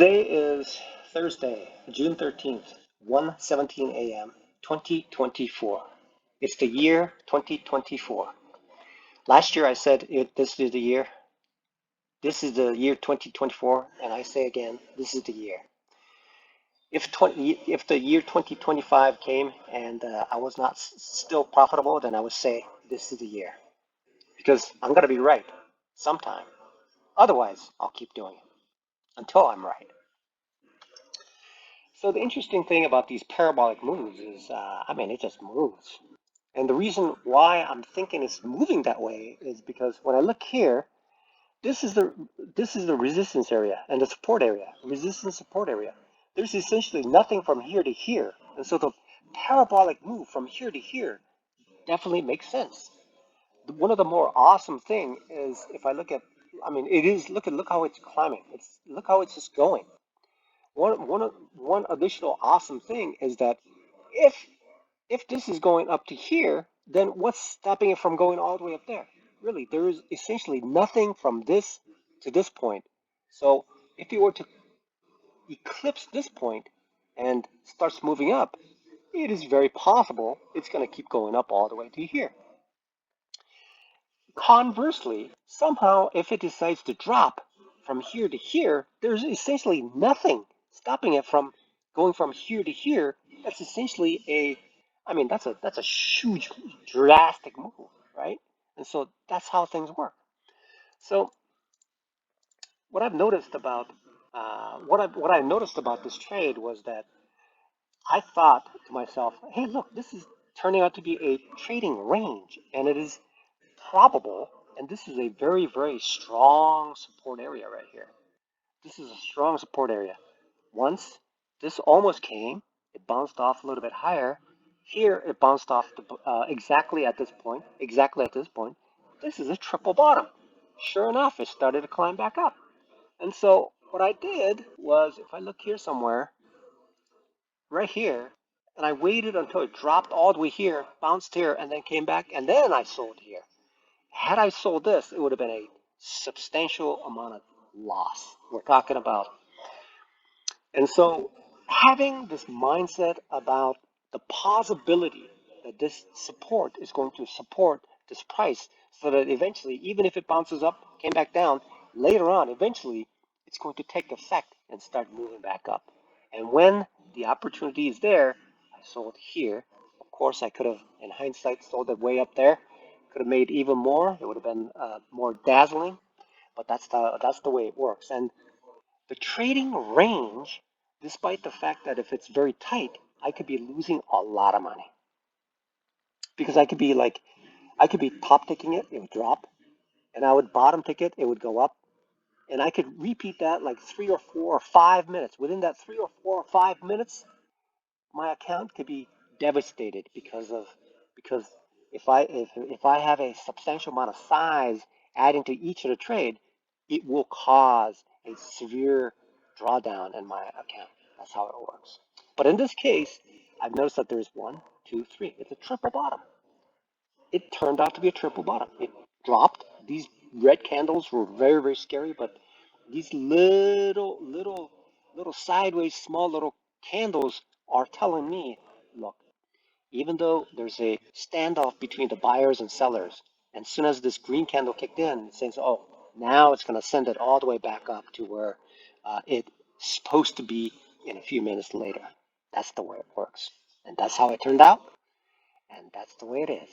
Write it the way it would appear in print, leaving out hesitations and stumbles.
Today is Thursday, June 13th, 1:17 a.m., 2024. It's the year 2024. Last year I said this is the year. This is the year 2024, and I say again, this is the year. If the year 2025 came and I was not still profitable, then I would say this is the year. Because I'm going to be right sometime. Otherwise, I'll keep doing it until I'm right. So the interesting thing about these parabolic moves is, it just moves. And the reason why I'm thinking it's moving that way is because when I look here, this is the resistance area and the support area, resistance support area. There's essentially nothing from here to here. And so the parabolic move from here to here definitely makes sense. One of the more awesome thing is if I look at, it is, look how it's climbing. Look how it's just going. One additional awesome thing is that if if this is going up to here, then what's stopping it from going all the way up there? Really, there is essentially nothing from this to this point. So if you were to eclipse this point and starts moving up, it is very possible it's going to keep going up all the way to here. Conversely, somehow if it decides to drop from here to here, there's essentially nothing stopping it from going from here to here. That's essentially that's a huge, drastic move, right? And so that's how things work. So what I've noticed about what I noticed about this trade was that I thought to myself, hey, look, this is turning out to be a trading range, and it is probable, and this is a very, very strong support area right here. This is a strong support area. Once this almost came, it bounced off a little bit higher. Here it bounced off exactly at this point. Exactly at this point. This is a triple bottom. Sure enough, it started to climb back up. And so what I did was, if I look here somewhere, right here, and I waited until it dropped all the way here, bounced here, and then came back, and then I sold here. Had I sold this, it would have been a substantial amount of loss we're talking about. And so having this mindset about the possibility that this support is going to support this price so that eventually, even if it bounces up, came back down, later on, eventually, it's going to take effect and start moving back up. And when the opportunity is there, I sold here. Of course, I could have, in hindsight, sold it way up there. Could have made even more. It would have been more dazzling, but that's the way it works. And the trading range, despite the fact that if it's very tight, I could be losing a lot of money because I could be top ticking it, it would drop, and I would bottom tick it, it would go up, and I could repeat that like 3 or 4 or 5 minutes. Within that 3 or 4 or 5 minutes, my account could be devastated because if I have a substantial amount of size adding to each of the trade, it will cause a severe drawdown in my account. That's how it works. But in this case, I've noticed that there's one, two, three. It's a triple bottom. It turned out to be a triple bottom. It dropped. These red candles were very, very scary, but these little sideways, small little candles are telling me, look, even though there's a standoff between the buyers and sellers, and as soon as this green candle kicked in, it says, oh, now it's going to send it all the way back up to where it's supposed to be in a few minutes later. That's the way it works. And that's how it turned out, and that's the way it is.